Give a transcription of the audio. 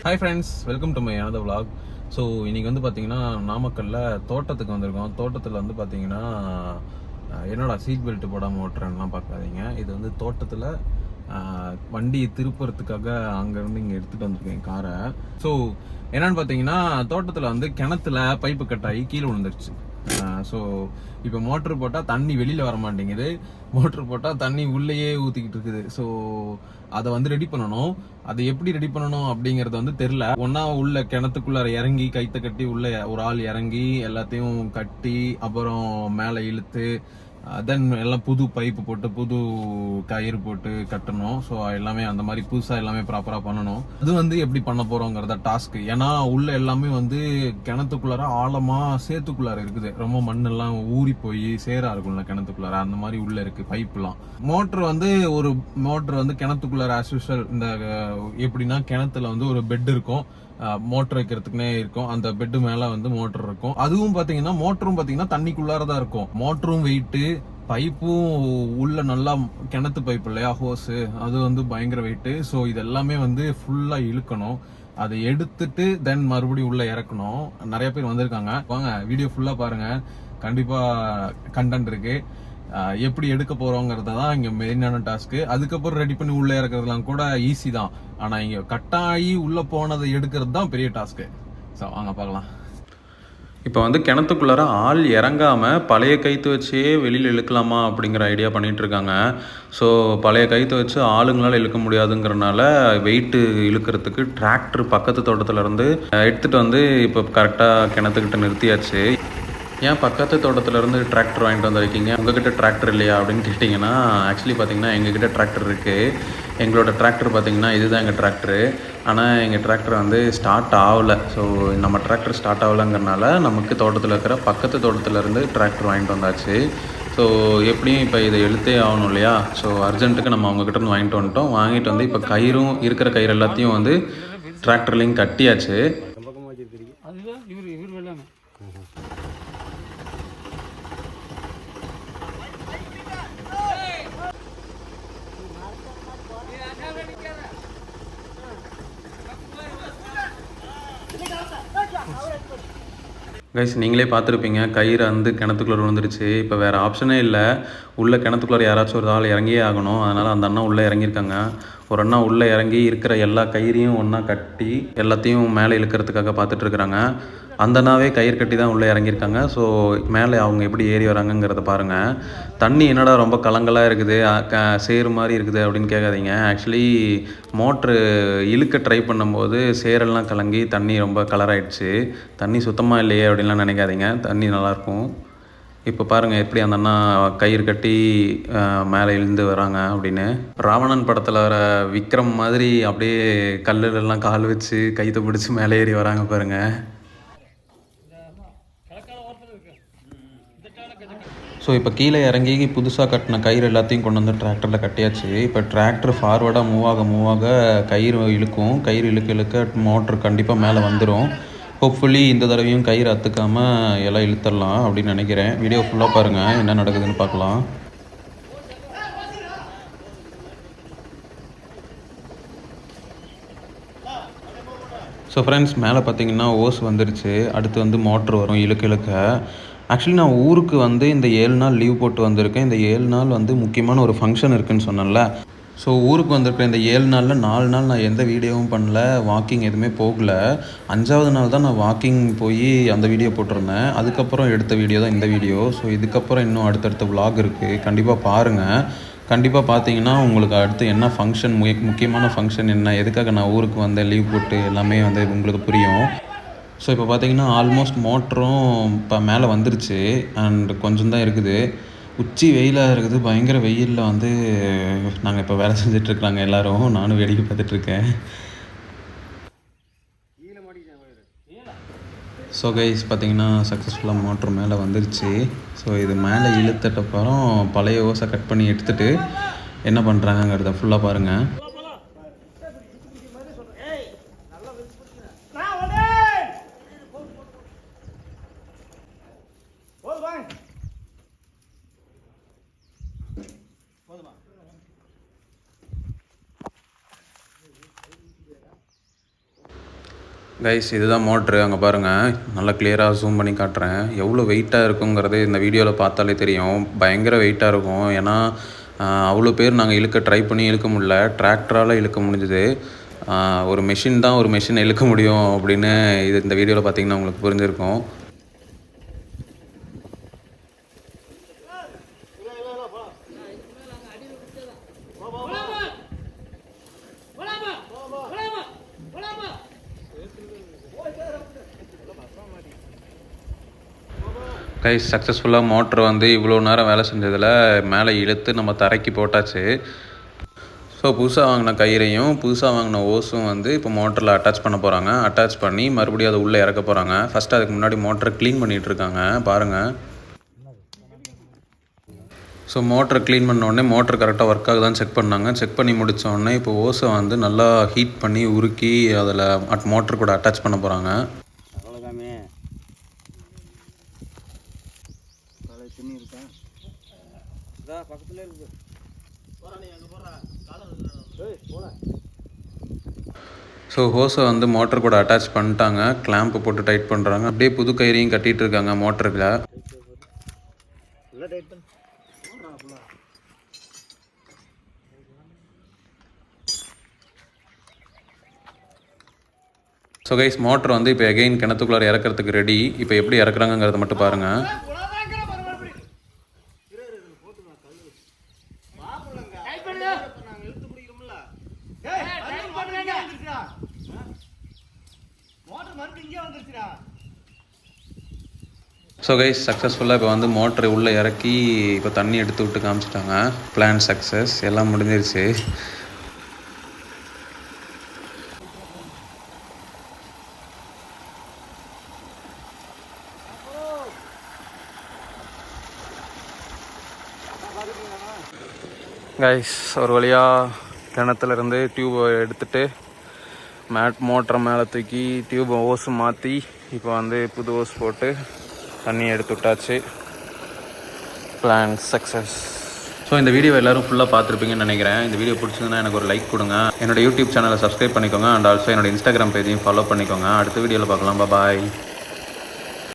Hi friends, welcome to my another vlog. So இன்றைக்கி வந்து பார்த்தீங்கன்னா நாமக்கல்லில் தோட்டத்துக்கு வந்திருக்கோம். தோட்டத்தில் வந்து பார்த்தீங்கன்னா என்னோட சீட் பெல்ட் போடாமல் ஓட்டுறேன்லாம் பார்க்காதீங்க. இது வந்து தோட்டத்தில் வண்டியை திருப்புறதுக்காக அங்கேருந்து இங்கே எடுத்துகிட்டு வந்திருக்கேன் காரை. ஸோ என்னன்னு பார்த்தீங்கன்னா தோட்டத்தில் வந்து கிணத்துல பைப்பு கட்டாகி கீழே விழுந்துருச்சு. ஸோ இப்போ மோட்ரு போட்டால் தண்ணி வெளியில் வர மாட்டேங்குது, மோட்ரு போட்டால் தண்ணி உள்ளேயே ஊற்றிக்கிட்டு இருக்குது. ஸோ அதை வந்து ரெடி பண்ணணும். அதை எப்படி ரெடி பண்ணணும் அப்படிங்கறது வந்து தெரியல. ஒன்னா உள்ள கிணத்துக்குள்ள இறங்கி கைத்த கட்டி உள்ள ஒரு ஆள் இறங்கி எல்லாத்தையும் கட்டி அப்புறம் மேல இழுத்து தென் எல்லாம் புது பைப்பு போட்டு புது கயிறு போட்டு கட்டணும். ஸோ எல்லாமே அந்த மாதிரி புதுசா எல்லாமே ப்ராப்பரா பண்ணணும். அது வந்து எப்படி பண்ண போறோங்கிறத டாஸ்க். ஏன்னா உள்ள எல்லாமே வந்து கிணத்துக்குள்ளார ஆழமா சேத்துக்குள்ளார இருக்குது. ரொம்ப மண்ணெல்லாம் ஊறி போய் சேரா இருக்கும்ல கிணத்துக்குள்ளார, அந்த மாதிரி உள்ள இருக்கு பைப்லாம். மோட்டர் வந்து கிணத்துக்குள்ளார ஆஸ் யூஷுவல் இந்த எப்படின்னா கிணத்துல வந்து ஒரு பெட் இருக்கும், மோட்டர் வைக்கிறதுக்குனே இருக்கும். அந்த பெட்டு மேல வந்து மோட்டர் இருக்கும். அதுவும் பாத்தீங்கன்னா மோட்டரும் பாத்தீங்கன்னா தண்ணிக்குள்ளாரதான் இருக்கும். மோட்டரும் வெயிட்டு, பைப்பும் உள்ள நல்லா கிணத்து பைப் இல்லையா ஹோஸ், அது வந்து பயங்கர வெயிட்டு. ஸோ இது எல்லாமே வந்து ஃபுல்லா இழுக்கணும். அதை எடுத்துட்டு தென் மறுபடியும் உள்ள இறக்கணும். நிறைய பேர் வந்திருக்காங்க, வாங்க வீடியோ ஃபுல்லா பாருங்க. கண்டிப்பா கண்டென்ட் இருக்கு. எப்படி எடுக்க போறோங்கிறத தான் இங்க மெயினான டாஸ்க். அதுக்கப்புறம் ரெடி பண்ணி உள்ள இறக்குறதுலாம் கூட ஈஸி தான். ஆனா இங்க கட்டாயி உள்ள போனதை எடுக்கிறது தான் பெரிய டாஸ்க். ஸோ வாங்க பார்க்கலாம். இப்போ வந்து கிணத்துக்குள்ளார ஆள் இறங்காம பழைய கைத்து வச்சே வெளியில் இழுக்கலாமா அப்படிங்கிற ஐடியா பண்ணிட்டு இருக்காங்க. ஸோ பழைய கைத்து வச்சு ஆளுங்களால் இழுக்க முடியாதுங்கிறனால வெயிட்டு இழுக்கிறதுக்கு டிராக்டர் பக்கத்து தோட்டத்துல இருந்து எடுத்துட்டு வந்து இப்போ கரெக்டாக கிணத்துக்கிட்ட நிறுத்தியாச்சு. ஏன் பக்கத்து தோட்டத்துலேருந்து டிராக்டர் வாங்கிட்டு வந்திருக்கீங்க, உங்ககிட்ட டிராக்டர் இல்லையா அப்படின்னு கேட்டிங்கன்னா, ஆக்சுவலி பார்த்தீங்கன்னா எங்ககிட்ட டிராக்டர் இருக்குது. எங்களோட டிராக்டர் பார்த்தீங்கன்னா இதுதான் எங்கள் டிராக்டரு. ஆனால் எங்கள் டிராக்டர் வந்து ஸ்டார்ட் ஆகலை. ஸோ நம்ம டிராக்டர் ஸ்டார்ட் ஆகலைங்கிறனால நமக்கு தோட்டத்தில் இருக்கிற பக்கத்து தோட்டத்துலேருந்து டிராக்டர் வாங்கிட்டு வந்தாச்சு. ஸோ எப்படியும் இப்போ இதை எழுத்தே ஆகணும் இல்லையா. ஸோ அர்ஜென்ட்டுக்கு நம்ம அவங்ககிட்ட இருந்து வாங்கிட்டு வந்து இப்போ கயிறும் இருக்கிற கயிறு எல்லாத்தையும் வந்து டிராக்டர்லேயும் கட்டியாச்சு. கைஸ் நீங்களே பார்த்துருப்பீங்க, கயிறு வந்து கிணத்துக்குள்ளே விழுந்துருச்சு. இப்போ வேறு ஆப்ஷனே இல்லை. உள்ளே கிணத்துக்குள்ளே யாராச்சும் ஒரு ஆள் இறங்கியே ஆகணும். அதனால் அந்த அண்ணா உள்ளே இறங்கியிருக்காங்க. ஒரு அண்ணா உள்ளே இறங்கி இருக்கிற எல்லா கயிறையும் ஒன்றா கட்டி எல்லாத்தையும் மேலே இழுக்கிறதுக்காக பார்த்துட்ருக்குறாங்க. அந்த அண்ணாவே கயிறு கட்டி தான் உள்ளே இறங்கியிருக்காங்க. ஸோ மேலே அவங்க எப்படி ஏறி வராங்கங்கிறத பாருங்கள். தண்ணி என்னடா ரொம்ப கலங்கலாக இருக்குது, சேறு மாதிரி இருக்குது அப்படின்னு கேட்காதீங்க. ஆக்சுவலி மோட்ரு இழுக்க ட்ரை பண்ணும்போது சேரெல்லாம் கலங்கி தண்ணி ரொம்ப கலர் ஆகிடுச்சு. தண்ணி சுத்தமாக இல்லையே அப்படின்லாம் நினைக்காதீங்க, தண்ணி நல்லாயிருக்கும். இப்போ பாருங்கள் எப்படி அந்த அண்ணா கயிறு கட்டி மேலே இழுந்து வராங்க அப்படின்னு. ராவணன் படத்தில் வர விக்ரம் மாதிரி அப்படியே கல்லுலெல்லாம் கால் வச்சு கைத்தை பிடிச்சி மேலே ஏறி வராங்க பாருங்கள். ஸோ இப்போ கீழே இறங்கி புதுசாக கட்டின கயிறு எல்லாத்தையும் கொண்டு வந்து டிராக்டரில் கட்டியாச்சு. இப்போ டிராக்டர் ஃபார்வர்டாக மூவ் ஆக கயிறு இழுக்கும். கயிறு இழுக்க மோட்ரு கண்டிப்பாக மேலே வந்துடும். ஹோப்ஃபுல்லி இந்த தடவையும் கயிறு அத்துக்காமல் எல்லாம் இழுத்துடலாம் அப்படின்னு நினைக்கிறேன். வீடியோ ஃபுல்லாக பாருங்கள், என்ன நடக்குதுன்னு பார்க்கலாம். ஸோ ஃப்ரெண்ட்ஸ் மேலே பார்த்தீங்கன்னா ஓஸ் வந்துருச்சு. அடுத்து வந்து மோட்ரு வரும் இழுக்க. ஆக்சுவலி நான் ஊருக்கு வந்து இந்த 7 நாள் லீவ் போட்டு வந்திருக்கேன். இந்த 7 நாள் வந்து முக்கியமான ஒரு ஃபங்க்ஷன் இருக்குதுன்னு சொன்னேன்ல. ஸோ ஊருக்கு வந்திருக்கிற இந்த 7 நாளில் 4 நாள் நான் எந்த வீடியோவும் பண்ணல, வாக்கிங் எதுவுமே போகல. 5ஆவது நாள் தான் நான் வாக்கிங் போய் அந்த வீடியோ போட்டிருந்தேன். அதுக்கப்புறம் எடுத்த வீடியோ தான் இந்த வீடியோ. ஸோ இதுக்கப்புறம் இன்னும் அடுத்தடுத்த vlog இருக்குது, கண்டிப்பாக பாருங்கள். கண்டிப்பாக பார்த்தீங்கன்னா உங்களுக்கு அடுத்து என்ன ஃபங்க்ஷன், முக்கியமான ஃபங்க்ஷன் என்ன, எதுக்காக நான் ஊருக்கு வந்தேன் லீவ் போட்டு, எல்லாமே வந்து உங்களுக்கு புரியும். ஸோ இப்போ பார்த்தீங்கன்னா ஆல்மோஸ்ட் மோட்டரும் இப்போ மேலே வந்துருச்சு அண்ட் கொஞ்சம் தான் இருக்குது. உச்சி வெயிலாக இருக்குது, பயங்கர வெயிலில் வந்து நாங்கள் இப்போ வேலை செஞ்சிட்ருக்குறாங்க எல்லோரும். நானும் வேடிக்கை பார்த்துட்ருக்கேன். ஸோ கைஸ் பார்த்தீங்கன்னா சக்ஸஸ்ஃபுல்லாக மோட்ரு மேலே வந்துருச்சு. ஸோ இது மேலே இழுத்துட்டப்புறம் பழைய ஓஸை கட் பண்ணி எடுத்துகிட்டு என்ன பண்ணுறாங்கங்கிறத ஃபுல்லாக பாருங்கள். கைஸ் இதுதான் மோட்ரு, அங்கே பாருங்கள், நல்லா கிளியராக ஜூம் பண்ணி காட்டுறேன். எவ்வளோ வெயிட்டாக இருக்குங்கிறது இந்த வீடியோவில் பார்த்தாலே தெரியும். பயங்கர வெயிட்டாக இருக்கும். ஏன்னா அவ்வளோ பேர் நாங்கள் ட்ரை பண்ணி இழுக்க முடியல, டிராக்டரால் இழுக்க முடிஞ்சுது. ஒரு மெஷின் தான் ஒரு மெஷினை இழுக்க முடியும் அப்படின்னு இந்த வீடியோவில் பார்த்தீங்கன்னா உங்களுக்கு புரிஞ்சிருக்கும். கைஸ் சக்ஸஸ்ஃபுல்லாக மோட்ரு வந்து இவ்வளோ நேரம் வேலை செஞ்சதில் மேலே இழுத்து நம்ம தரைக்கு போட்டாச்சு. ஸோ புதுசாக வாங்கின கயிறையும் புதுசாக வாங்கின ஓஸும் வந்து இப்போ மோட்டரில் அட்டாச் பண்ண போகிறாங்க. அட்டாச் பண்ணி மறுபடியும் அதை உள்ளே இறக்க போகிறாங்க. ஃபஸ்ட்டு அதுக்கு முன்னாடி மோட்டரை க்ளீன் பண்ணிகிட்ருக்காங்க பாருங்கள். ஸோ மோட்டரை க்ளீன் பண்ணோடனே மோட்ரு கரெக்டாக ஒர்க் ஆகுதான்னு செக் பண்ணாங்க. செக் பண்ணி முடித்தோடனே இப்போ ஓஸை வந்து நல்லா ஹீட் பண்ணி உருக்கி அதில் மோட்ரு கூட அட்டாச் பண்ண போகிறாங்க. ஸோ ஹோஸை வந்து மோட்டர் கூட அட்டாச் பண்ணிட்டாங்க. கிளாம்பு போட்டு டைட் பண்ணுறாங்க. அப்படியே புது கயிறையும் கட்டிகிட்டு இருக்காங்க மோட்டருக்கு. ஸோ கைஸ் மோட்டர் வந்து இப்போ எகைன் கிணத்துக்குள்ளார இறக்கிறதுக்கு ரெடி. இப்போ எப்படி இறக்குறாங்கிறத மட்டும் பாருங்கள். ஸோ கைஸ் சக்ஸஸ்ஃபுல்லாக இப்போ வந்து மோட்ரு உள்ளே இறக்கி இப்போ தண்ணி எடுத்து விட்டு காமிச்சிட்டாங்க. பிளான் சக்ஸஸ், எல்லாம் முடிஞ்சிருச்சு. கைஸ் ஒரு வழியாக கிணத்துலேருந்து டியூபை எடுத்துகிட்டு மோட்டரை மேலே தூக்கி டியூபை ஓஸு மாற்றி இப்போ வந்து புது ஓஸ் போட்டு தண்ணி எடுத்து விட்டாச்சு. Plan success. ஸோ இந்த வீடியோ எல்லோரும் ஃபுல்லாக பார்த்துருப்பீங்கன்னு நினைக்கிறேன். இந்த வீடியோ பிடிச்சிருந்தா எனக்கு ஒரு லைக் கொடுங்க. என்னோடய யூடியூப் சேனலை சப்ஸ்கிரைப் பண்ணிக்கோங்க. அண்ட் ஆல்சோ என்னோடய இன்ஸ்டாகிராம் பேஜையும் ஃபாலோ பண்ணிக்கோங்க. அடுத்த வீடியோவில் பார்க்கலாம். பாய்.